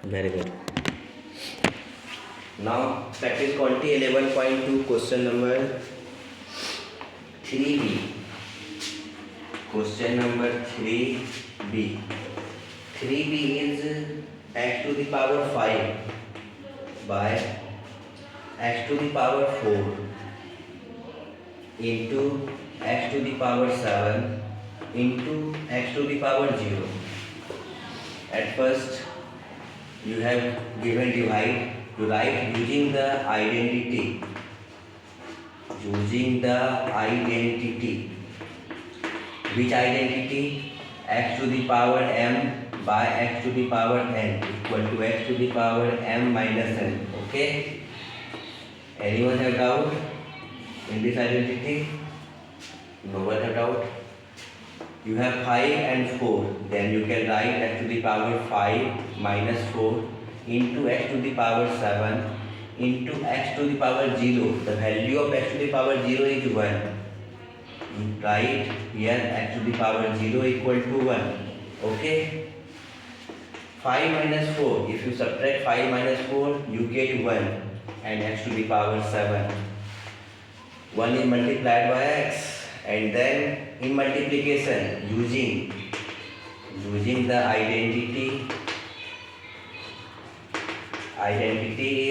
Very good. Now practice quantity 11.2 question number 3b. Question number 3b. 3b is x to the power 5 by x to the power 4 into x to the power 7 into x to the power 0. At first you have given divide to write using the identity. Which identity? X to the power m by x to the power n equal to x to the power m minus n. Okay? Anyone have doubt in this identity? No one have doubt? You have 5 and 4, then you can write x to the power 5 minus 4 into x to the power 7 into x to the power 0. The value of x to the power 0 is 1. You write here x to the power 0 equal to 1. Okay? 5 minus 4. If you subtract 5 minus 4, you get 1 and x to the power 7. 1 is multiplied by x. And then in multiplication using the identity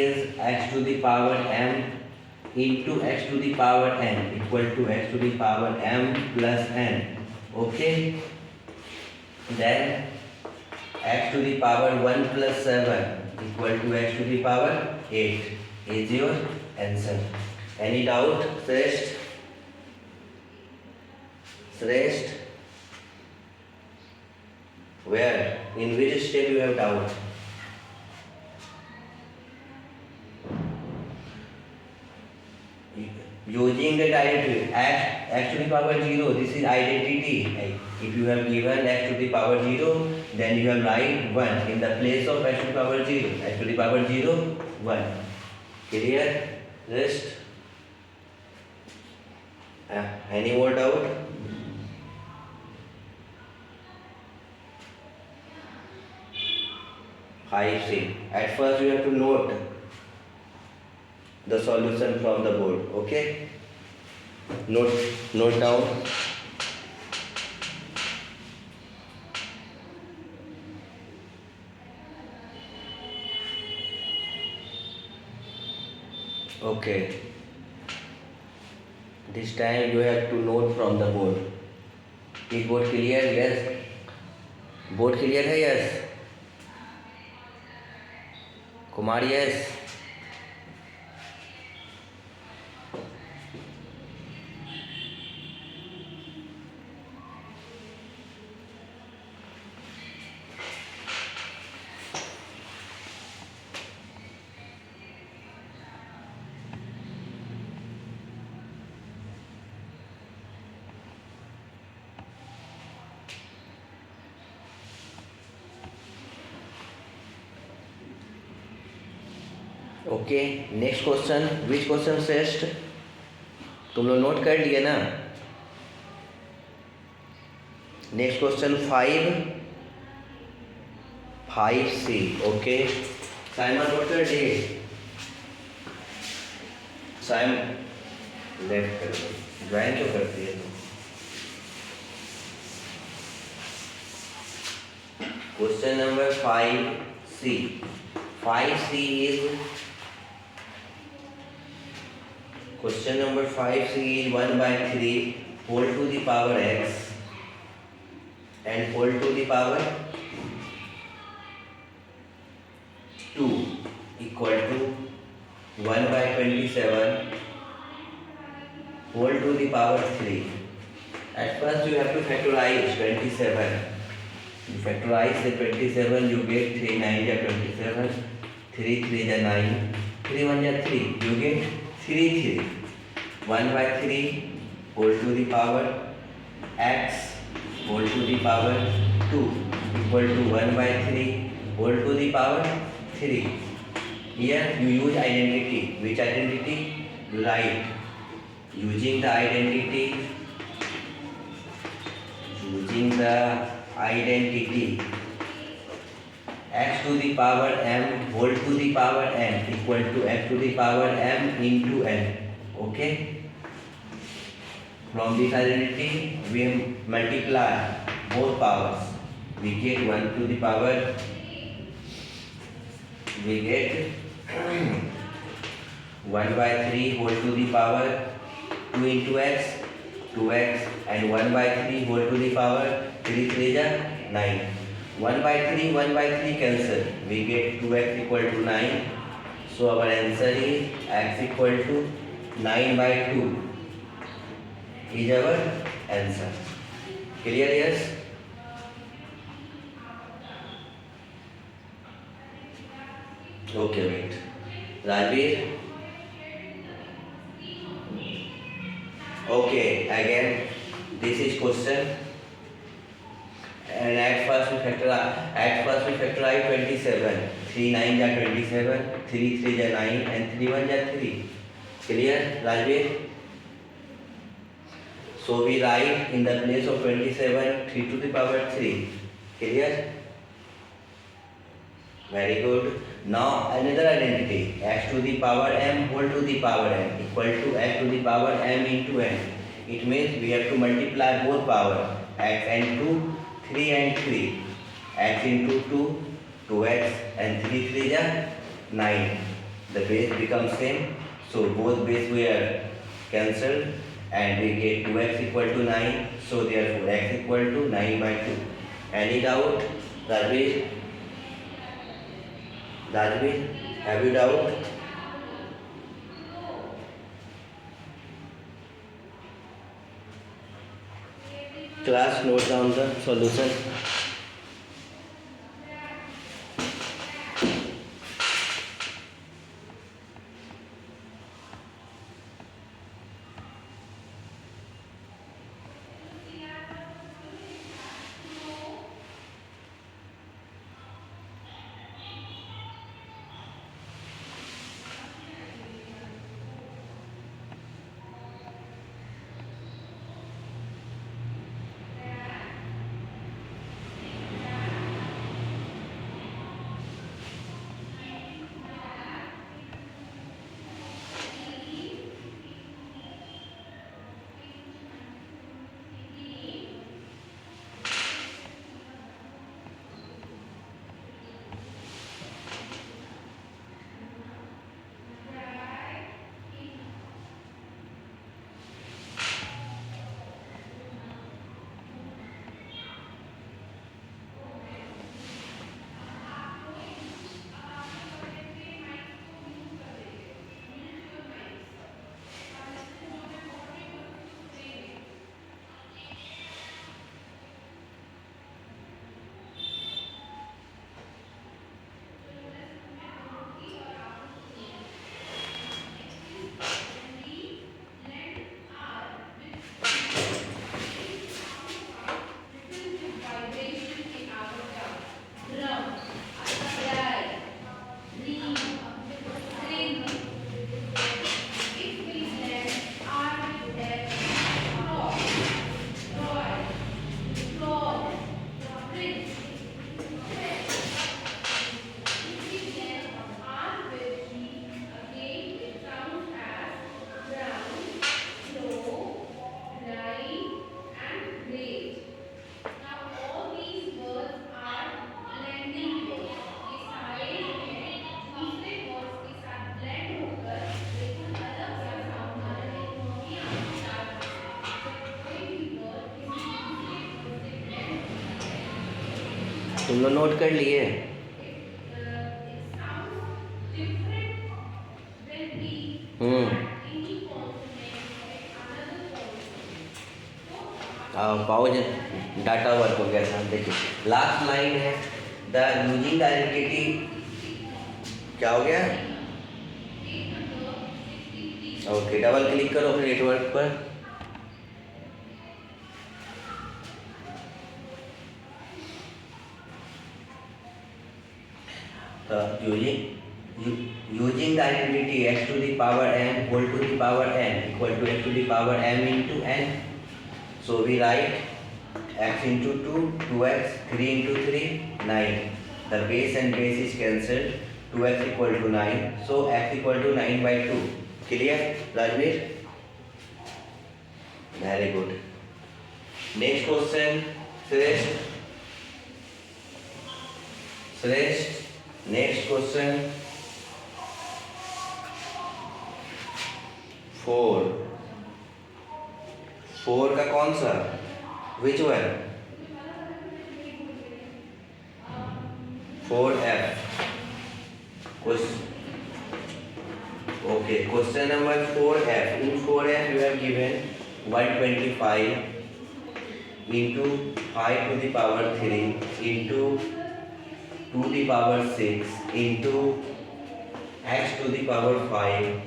is x to the power m into x to the power n equal to x to the power m plus n. Okay, then x to the power 1 plus 7 equal to x to the power 8 is your answer. Any doubt? Rest. Where? In which step you have doubt? Using the identity x to the power 0, this is identity. If you have given x to the power 0, then you have write 1 in the place of x to the power 0. X to the power 0, 1. Clear? Rest. Any more doubt? I see. At first you have to note the solution from the board. Okay? Note down. Okay. This time you have to note from the board. Is board clear? Yes. Board clear है? Yes. Kumar, yes. Okay, next question. Which question श्रेष्ठ? तुम लोग note कर लिए ना? Next question 5C. Okay, Simon note कर लिए? Simon left कर, ज्वाइन क्यों करती है? Question number 5C. 5C is question number 5C is 1 by 3 whole to the power x and whole to the power 2 equal to 1 by 27 whole to the power 3. At first you have to factorize 27. You factorize the 27, you get 3 9 is 27, 3 3 is 9, 3 1 is 3, you get 3 3. 1 by 3 whole to the power x whole to the power 2 equal to 1 by 3 whole to the power 3. Here you use identity. Which identity? You write using the identity x to the power m whole to the power n equal to x to the power m into n. Okay, from this identity we multiply both powers, we get 1 to the power, we get 1 by 3 whole to the power 2 into x, 2x, and 1 by 3 whole to the power 3 3 is 9. 1 by 3 cancel, we get 2x equal to 9. So our answer is x equal to 9 by 2 is our answer. Clear? Yes. Okay, wait. Rajveer. Okay, again this is question. And at first we factorize 27. 3 9 are 27, 3 3 are 9, and 3 1 are 3. Clear, Rajveer? So we write in the place of 27 3 to the power 3. Clear? Very good. Now another identity, x to the power m whole to the power n equal to x to the power m into n. It means we have to multiply both power, x and 2, 3 and 3. X into 2, 2x, and 3 3 is 9. The base becomes same, so both base were cancelled and we get 2x equal to 9. So therefore x equal to 9 by 2. Any doubt? Rajveer? Rajveer, have you doubt? Class, note down the solution. तुम लोग note कर लिए? Pause data work हो गया था। देखिए last line है, the using identity क्या हो गया? ओके, डबल क्लिक करो फिर नेटवर्क पर। Using the identity x to the power m whole to the power n equal to x to the power m into n. So we write x into 2, 2x, 3 into 3, 9. The base and base is cancelled. 2x equal to 9. So x equal to 9 by 2. Clear, Rajveer? Very good. Next question, Suresh. Next question. 4 का कौन सा? Which one? 4f. Okay, question number 4f. In 4f you have given 125 into 5 to the power 3 into 2 to the power 6 into x to the power 5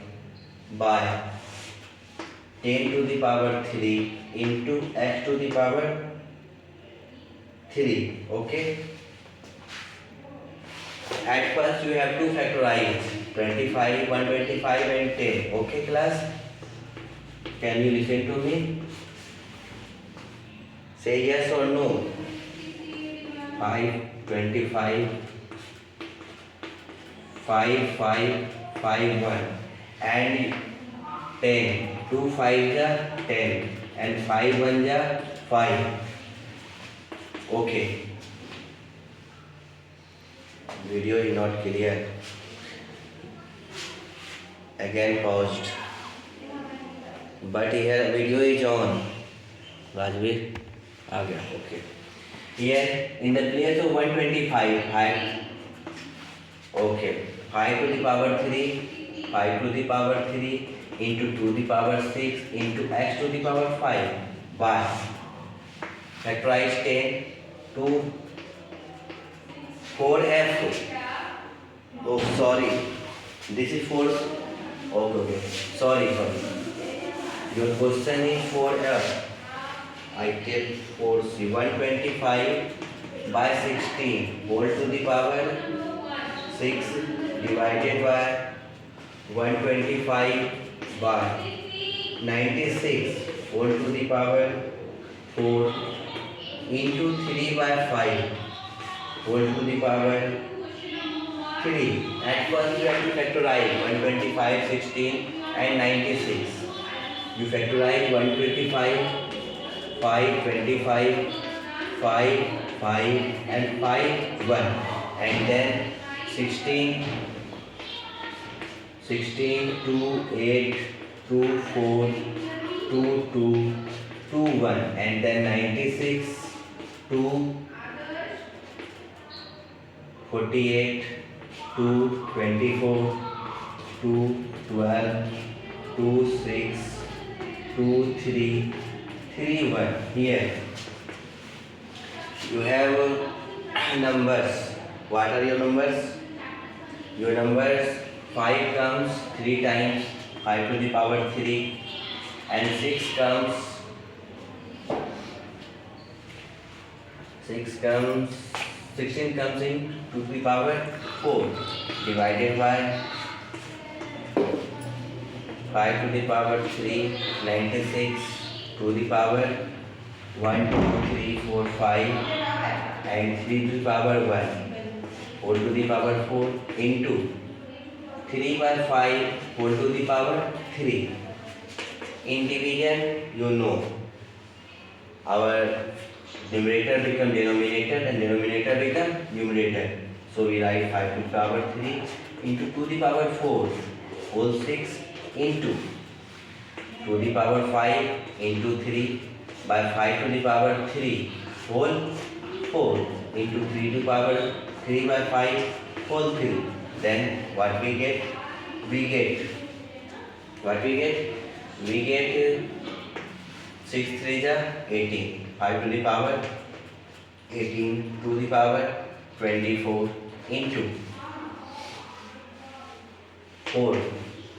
by 10 to the power 3 into x to the power 3. Okay. At first you have to factorize 25, 125 and 10. Okay class? Can you listen to me? Say yes or no. 5, 25, 5, 5, 5, 1 and 10. 2 5 ja 10 and 5 1 ja 5. Okay. Video is not clear. Again paused. But here video is on. Rajveer आ गया. Okay. Here in the place of 125, okay, 5 to the power 3, 5 to the power 3 into 2 to the power 6 into x to the power 5 by factorize 10 to 4f. Oh sorry, this is 4. Okay. Sorry. Your question is 4f. I take 4c. 125 by 16 whole to the power 6 divided by 125 by 96 whole to the power 4 into 3 by 5 whole to the power 3. At first you have to factorize 125, 16 and 96. You factorize 125, 5, 25, 5, 5 and 5, 1 and then 16, 2, 8, 2, 4, 2, 2, 2, 1 and then 96, 2, 48, 2, 24, 2, 12, 2, 6, 2, 3, 3, 1. Here you have numbers. What are your numbers? Your numbers 5 comes 3 times 5 to the power 3 and 16 comes in 2 to the power 4 divided by 5 to the power 3, 96 to the power 1, 2, 3, 4, 5 and 3 to the power 1 whole to the power 4 into 3 by 5 whole to the power 3. In division, you know, our numerator become denominator and denominator become numerator. So we write 5 to the power 3 into 2 to the power 4 whole 6 into 2 to the power 5 into 3 by 5 to the power 3 whole 4 into 3 to the power 3 by 5 whole 3. Then what we get? We get 6 3 ja 18. 5 to the power 18 to the power 24 into 4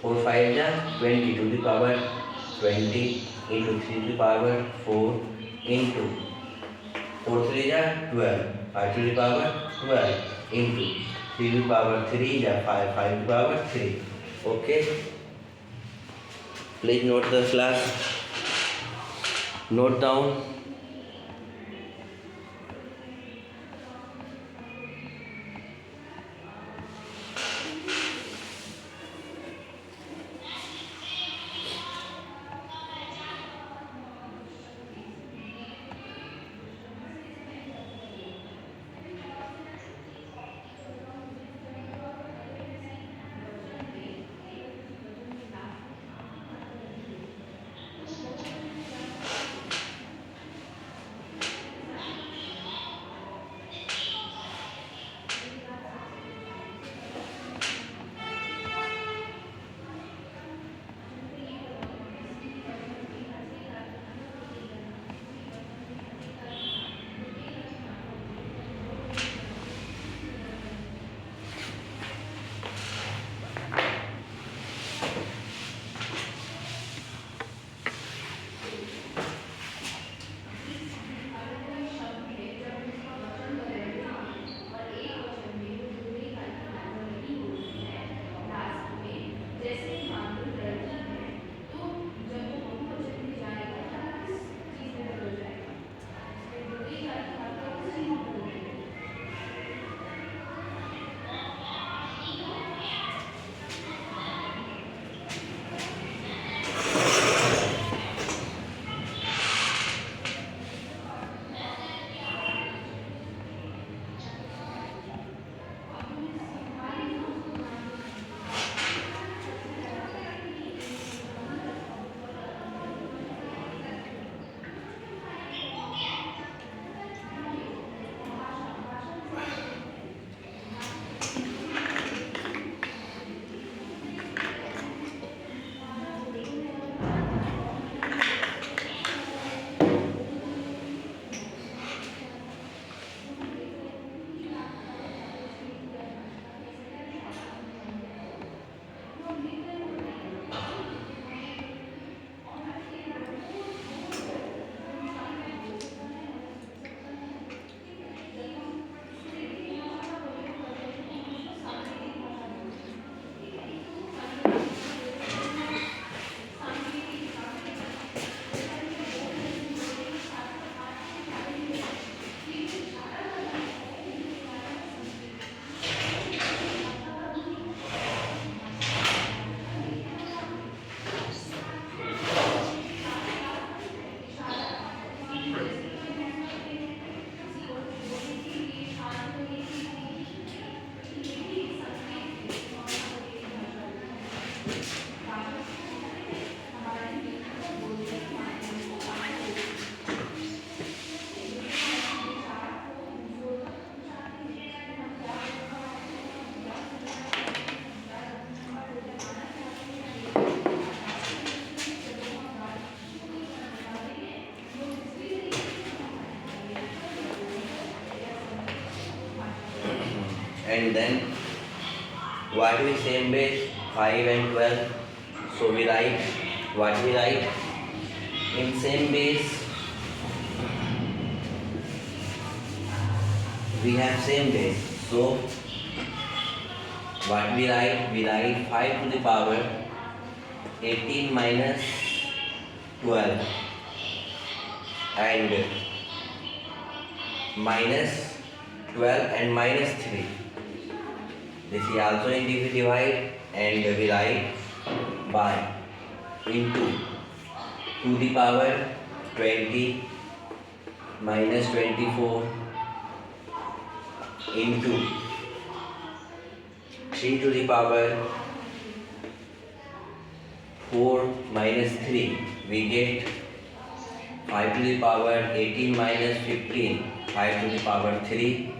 5 ja 20 to the power 20 into 3 to the power 4 into 4 3 ja 12. 5 to the power 12 into 3 to the power 3 ja 5 to the power 3. Okay. Please note the class. Note down. and then what we same base 5 and 12. So we write what we write in same base. We have same base. So what we write? We write 5 to the power 18 minus 12 and minus 12 and minus 3. This is also in divide, and we write by into to the power 20 minus 24 into 3 to the power 4 minus 3. We get 5 to the power 18 minus 15, 5 to the power 3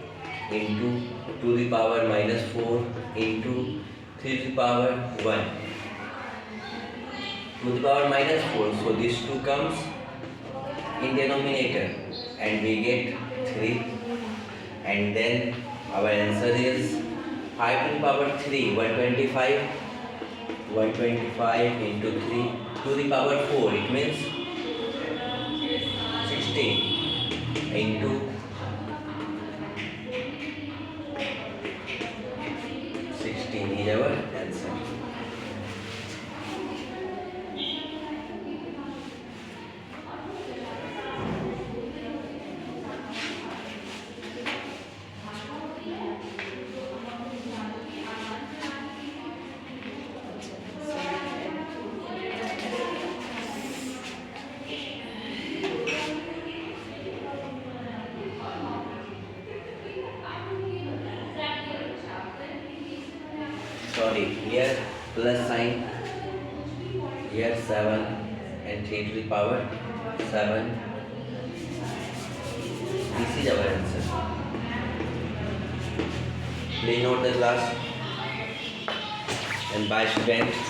into 2 to the power minus 4 into 3 to the power 1 to the power minus 4. So this 2 comes in denominator and we get 3, and then our answer is 5 to the power 3, 125, 125 into 3 to the power 4, it means 16 into 16 is our answer. Sorry, here plus sign, here 7 and 3 to the power 7. This is our answer. Please note the class and bye students.